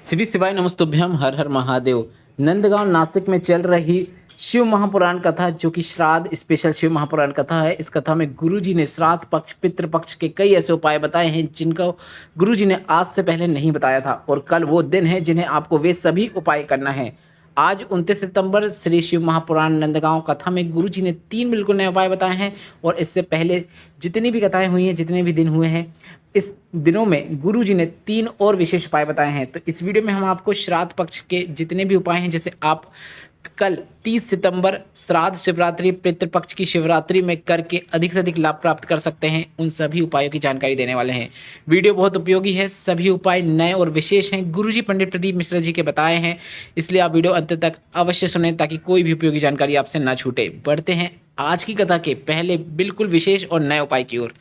श्री शिवाय नमस्तुभ्यम हर हर महादेव। नंदगांव नासिक में चल रही शिव महापुराण कथा जो कि श्राद्ध स्पेशल शिव महापुराण कथा है। इस कथा में गुरुजी ने श्राद्ध पक्ष पितृ पक्ष के कई ऐसे उपाय बताए हैं जिनका गुरुजी ने आज से पहले नहीं बताया था, और कल वो दिन है जिन्हें आपको वे सभी उपाय करना है। आज 29 सितंबर श्री शिव महापुराण नंदगांव कथा में गुरुजी ने 3 बिल्कुल नए उपाय बताए हैं। और इससे पहले जितनी भी कथाएं हुई हैं, जितने भी दिन हुए हैं, इस दिनों में गुरुजी ने 3 और विशेष उपाय बताए हैं। तो इस वीडियो में हम आपको श्राद्ध पक्ष के जितने भी उपाय हैं, जैसे आप कल 30 सितंबर श्राद्ध शिवरात्रि पितृपक्ष की शिवरात्रि में करके अधिक से अधिक लाभ प्राप्त कर सकते हैं, उन सभी उपायों की जानकारी देने वाले हैं। वीडियो बहुत उपयोगी है, सभी उपाय नए और विशेष हैं, गुरुजी पंडित प्रदीप मिश्रा जी के बताए हैं, इसलिए आप वीडियो अंत तक अवश्य सुनें ताकि कोई भी उपयोगी जानकारी आपसे ना छूटे। बढ़ते हैं आज की कथा के पहले बिल्कुल विशेष और नए उपाय की ओर।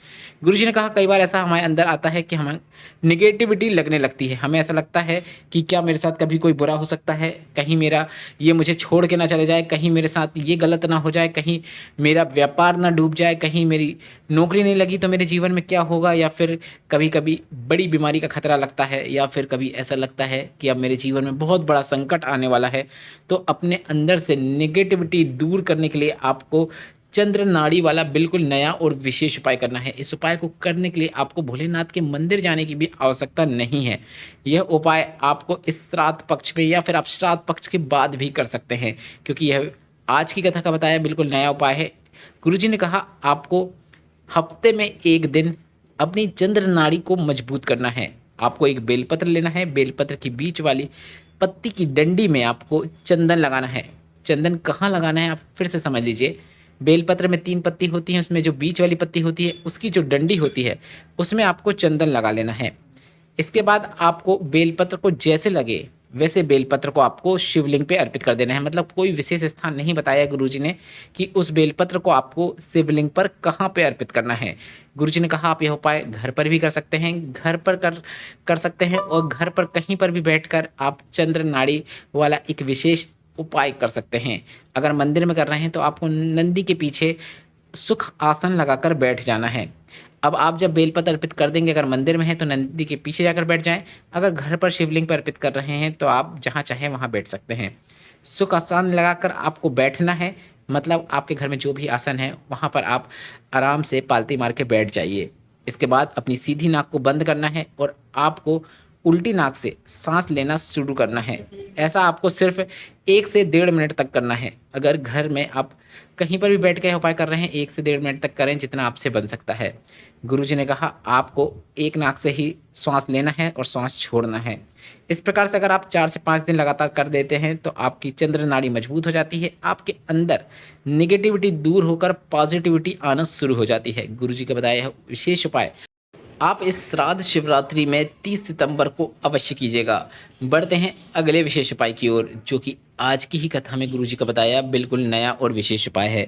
गुरुजी ने कहा, कई बार ऐसा हमारे अंदर आता है कि हमें निगेटिविटी लगने लगती है। हमें ऐसा लगता है कि क्या मेरे साथ कभी कोई बुरा हो सकता है, कहीं मेरा ये मुझे छोड़ के ना चले जाए, कहीं मेरे साथ ये गलत ना हो जाए, कहीं मेरा व्यापार ना डूब जाए, कहीं मेरी नौकरी नहीं लगी तो मेरे जीवन में क्या होगा, या फिर कभी कभी बड़ी बीमारी का खतरा लगता है, या फिर कभी ऐसा लगता है कि अब मेरे जीवन में बहुत बड़ा संकट आने वाला है। तो अपने अंदर से निगेटिविटी दूर करने के लिए आपको चंद्र नाड़ी वाला बिल्कुल नया और विशेष उपाय करना है। इस उपाय को करने के लिए आपको भोलेनाथ के मंदिर जाने की भी आवश्यकता नहीं है। यह उपाय आपको इस श्राद्ध पक्ष में या फिर आप श्राद्ध पक्ष के बाद भी कर सकते हैं, क्योंकि यह आज की कथा का बताया बिल्कुल नया उपाय है। गुरुजी ने कहा, आपको हफ्ते में एक दिन अपनी चंद्र नाड़ी को मजबूत करना है। आपको एक बेलपत्र लेना है, बेलपत्र की बीच वाली पत्ती की डंडी में आपको चंदन लगाना है। चंदन कहाँ लगाना है आप फिर से समझ लीजिए। बेलपत्र में 3 पत्ती होती हैं, उसमें जो बीच वाली पत्ती होती है उसकी जो डंडी होती है उसमें आपको चंदन लगा लेना है। इसके बाद आपको बेलपत्र को जैसे लगे वैसे बेलपत्र को आपको शिवलिंग पे अर्पित कर देना है। मतलब कोई विशेष स्थान नहीं बताया गुरुजी ने कि उस बेलपत्र को आपको शिवलिंग पर कहाँ पे अर्पित करना है। गुरुजी ने कहा, आप यह उपाय घर पर भी कर सकते हैं, घर पर कर सकते हैं, और घर पर कहीं पर भी बैठकर आप चंद्र नाड़ी वाला एक विशेष उपाय कर सकते हैं। अगर मंदिर में कर रहे हैं तो आपको नंदी के पीछे सुख आसन लगाकर बैठ जाना है। अब आप जब बेलपत्र अर्पित कर देंगे, अगर मंदिर में है तो नंदी के पीछे जाकर बैठ जाएं, अगर घर पर शिवलिंग पर अर्पित कर रहे हैं तो आप जहां चाहें वहां बैठ सकते हैं। सुख आसन लगाकर आपको बैठना है, मतलब आपके घर में जो भी आसन है वहां पर आप आराम से पालती मार के बैठ जाइए। इसके बाद अपनी सीधी नाक को बंद करना है और आपको उल्टी नाक से सांस लेना शुरू करना है। ऐसा आपको सिर्फ 1 से 1.5 मिनट तक करना है। अगर घर में आप कहीं पर भी बैठ के उपाय कर रहे हैं, 1 से 1.5 मिनट तक करें, जितना आपसे बन सकता है। गुरुजी ने कहा, आपको एक नाक से ही सांस लेना है और सांस छोड़ना है। इस प्रकार से अगर आप 4 से 5 दिन लगातार कर देते हैं तो आपकी चंद्र नाड़ी मजबूत हो जाती है, आपके अंदर निगेटिविटी दूर होकर पॉजिटिविटी आना शुरू हो जाती है। गुरुजी का बताया यह विशेष उपाय आप इस श्राद्ध शिवरात्रि में 30 सितंबर को अवश्य कीजिएगा। बढ़ते हैं अगले विशेष उपाय की ओर, जो कि आज की ही कथा में गुरुजी का बताया बिल्कुल नया और विशेष उपाय है।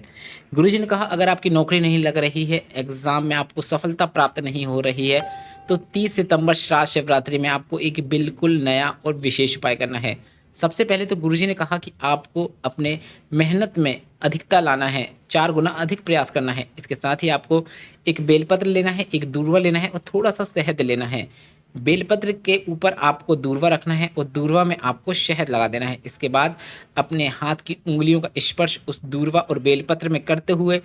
गुरुजी ने कहा, अगर आपकी नौकरी नहीं लग रही है, एग्जाम में आपको सफलता प्राप्त नहीं हो रही है, तो 30 सितंबर श्राद्ध शिवरात्रि में आपको एक बिल्कुल नया और विशेष उपाय करना है। सबसे पहले तो गुरुजी ने कहा कि आपको अपने मेहनत में अधिकता लाना है, 4 गुना अधिक प्रयास करना है। इसके साथ ही आपको एक बेलपत्र लेना है, एक दूर्वा लेना है और थोड़ा सा शहद लेना है। बेलपत्र के ऊपर आपको दूर्वा रखना है और दूर्वा में आपको शहद लगा देना है। इसके बाद अपने हाथ की उंगलियों का स्पर्श उस दूर्वा और बेलपत्र में करते हुए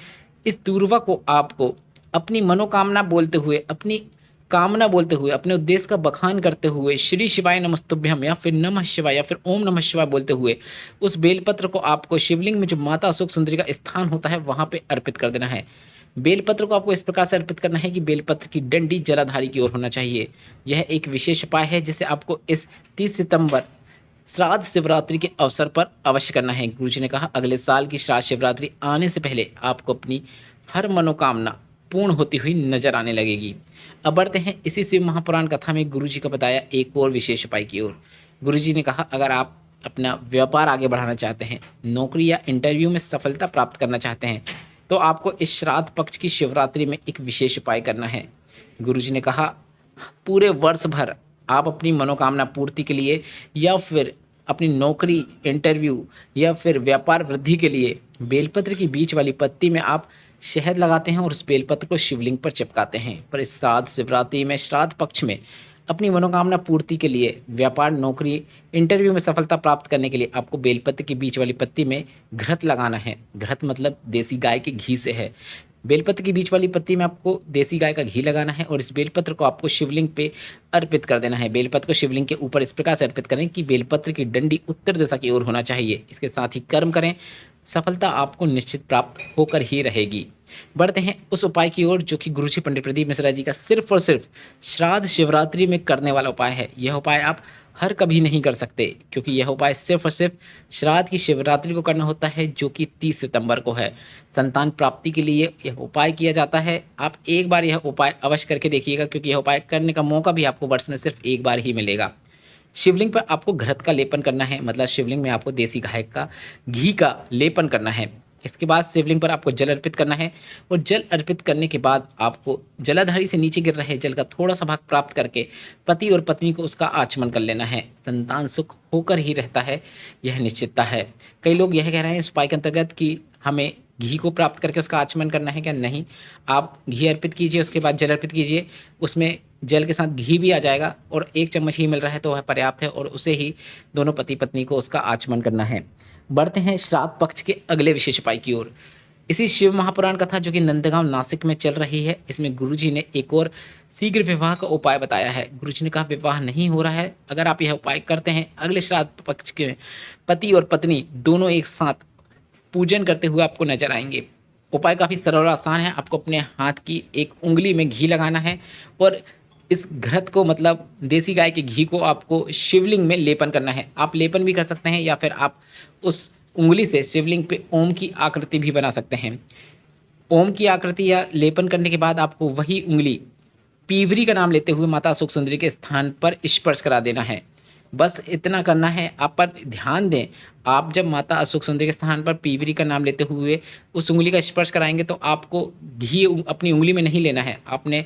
इस दूर्वा को आपको अपनी मनोकामना बोलते हुए, अपनी कामना बोलते हुए, अपने उद्देश्य का बखान करते हुए, श्री शिवाय नमस्तुभ्यम या फिर नमः शिवाय या फिर ओम नमः शिवाय बोलते हुए उस बेलपत्र को आपको शिवलिंग में जो माता अशोक सुंदरी का स्थान होता है वहां पे अर्पित कर देना है। बेलपत्र को आपको इस प्रकार से अर्पित करना है कि बेलपत्र की डंडी जलाधारी की ओर होना चाहिए। यह एक विशेष उपाय है जिसे आपको इस 30 सितंबर श्राद्ध शिवरात्रि के अवसर पर अवश्य करना है। गुरुजी ने कहा, अगले साल की श्राद्ध शिवरात्रि आने से पहले आपको अपनी हर मनोकामना पूर्ण होती हुई नजर आने लगेगी। अब बढ़ते हैं इसी शिव महापुराण कथा में गुरुजी का बताया एक और विशेष उपाय की ओर। गुरुजी ने कहा, अगर आप अपना व्यापार आगे बढ़ाना चाहते हैं, नौकरी या इंटरव्यू में सफलता प्राप्त करना चाहते हैं, तो आपको इस श्राद्ध पक्ष की शिवरात्रि में एक विशेष उपाय करना है। गुरुजी ने कहा, पूरे वर्ष भर आप अपनी मनोकामना पूर्ति के लिए या फिर अपनी नौकरी, इंटरव्यू या फिर व्यापार वृद्धि के लिए बेलपत्र की बीच वाली पत्ती में आप शहद लगाते हैं और उस बेलपत्र को शिवलिंग पर चिपकाते हैं। पर इस श्राद्ध शिवरात्रि में, श्राद्ध पक्ष में अपनी मनोकामना पूर्ति के लिए, व्यापार, नौकरी, इंटरव्यू में सफलता प्राप्त करने के लिए आपको बेलपत्र के बीच वाली पत्ती में घृत लगाना है। घृत मतलब देसी गाय के घी से है। बेलपत्र की बीच वाली पत्ती में आपको देसी गाय का घी लगाना है और इस बेलपत्र को आपको शिवलिंग पे अर्पित कर देना है। बेलपत्र को शिवलिंग के ऊपर इस प्रकार से अर्पित करें कि बेलपत्र की डंडी उत्तर दिशा की ओर होना चाहिए। इसके साथ ही कर्म करें, सफलता आपको निश्चित प्राप्त होकर ही रहेगी। बढ़ते हैं उस उपाय की ओर जो कि गुरुजी पंडित प्रदीप मिश्रा जी का सिर्फ और सिर्फ श्राद्ध शिवरात्रि में करने वाला उपाय है। यह उपाय आप हर कभी नहीं कर सकते क्योंकि यह उपाय सिर्फ और सिर्फ श्राद्ध की शिवरात्रि को करना होता है जो कि 30 सितंबर को है। संतान प्राप्ति के लिए यह उपाय किया जाता है। आप एक बार यह उपाय अवश्य करके देखिएगा क्योंकि यह उपाय करने का मौका भी आपको वर्ष में सिर्फ एक बार ही मिलेगा। शिवलिंग पर आपको घृत का लेपन करना है, मतलब शिवलिंग में आपको देसी गाय का घी का लेपन करना है। इसके बाद शिवलिंग पर आपको जल अर्पित करना है और जल अर्पित करने के बाद आपको जलाधारी से नीचे गिर रहे जल का थोड़ा सा भाग प्राप्त करके पति और पत्नी को उसका आचमन कर लेना है। संतान सुख होकर ही रहता है, यह निश्चितता है। कई लोग यह कह रहे हैं इस उपाय के अंतर्गत कि हमें घी को प्राप्त करके उसका आचमन करना है क्या? नहीं, आप घी अर्पित कीजिए, उसके बाद जल अर्पित कीजिए, उसमें जल के साथ घी भी आ जाएगा और 1 चम्मच ही मिल रहा है तो वह पर्याप्त है और उसे ही दोनों पति पत्नी को उसका आचमन करना है। बढ़ते हैं श्राद्ध पक्ष के अगले विशेष उपाय की ओर। इसी शिव महापुराण कथा जो कि नंदगांव नासिक में चल रही है, इसमें गुरुजी ने एक और शीघ्र विवाह का उपाय बताया है। गुरुजी ने कहा विवाह नहीं हो रहा है, अगर आप यह उपाय करते हैं अगले श्राद्ध पक्ष के पति और पत्नी दोनों एक साथ पूजन करते हुए आपको नजर आएंगे। उपाय काफ़ी सरल और आसान है। आपको अपने हाथ की एक उंगली में घी लगाना है और इस घृत को मतलब देसी गाय के घी को आपको शिवलिंग में लेपन करना है। आप लेपन भी कर सकते हैं या फिर आप उस उंगली से शिवलिंग पे ओम की आकृति भी बना सकते हैं। ओम की आकृति या लेपन करने के बाद आपको वही उंगली पीवरी का नाम लेते हुए माता अशोक सुंदरी के स्थान पर स्पर्श करा देना है। बस इतना करना है। आप पर ध्यान दें, आप जब माता अशोक सुंदरी के स्थान पर पीवरी का नाम लेते हुए उस उंगली का स्पर्श कराएंगे तो आपको घी अपनी उंगली में नहीं लेना है। आपने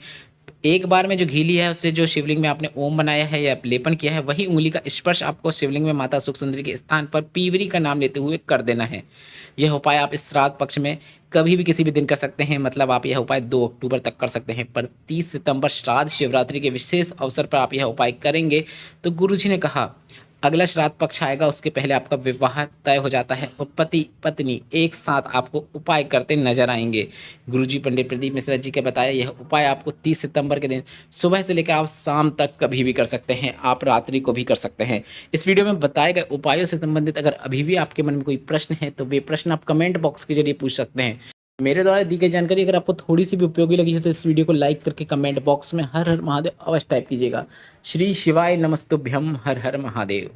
एक बार में जो घी लिया है उससे जो शिवलिंग में आपने ओम बनाया है या लेपन किया है वही उंगली का स्पर्श आपको शिवलिंग में माता सुख सुंदरी के स्थान पर पीवरी का नाम लेते हुए कर देना है। यह उपाय आप इस श्राद्ध पक्ष में कभी भी किसी भी दिन कर सकते हैं, मतलब आप यह उपाय 2 अक्टूबर तक कर सकते हैं, पर 30 सितंबर श्राद्ध शिवरात्रि के विशेष अवसर पर आप यह उपाय करेंगे तो गुरुजी ने कहा अगला श्राद्ध पक्ष आएगा उसके पहले आपका विवाह तय हो जाता है और पति पत्नी एक साथ आपको उपाय करते नजर आएंगे। गुरुजी पंडित प्रदीप मिश्रा जी के बताया यह उपाय आपको 30 सितंबर के दिन सुबह से लेकर आप शाम तक कभी भी कर सकते हैं, आप रात्रि को भी कर सकते हैं। इस वीडियो में बताए गए उपायों से संबंधित अगर अभी भी आपके मन में कोई प्रश्न है तो वे प्रश्न आप कमेंट बॉक्स के जरिए पूछ सकते हैं। मेरे द्वारा दी गई जानकारी अगर आपको थोड़ी सी भी उपयोगी लगी है तो इस वीडियो को लाइक करके कमेंट बॉक्स में हर हर महादेव अवश्य टाइप कीजिएगा। श्री शिवाय नमस्तुभ्यम, हर हर महादेव।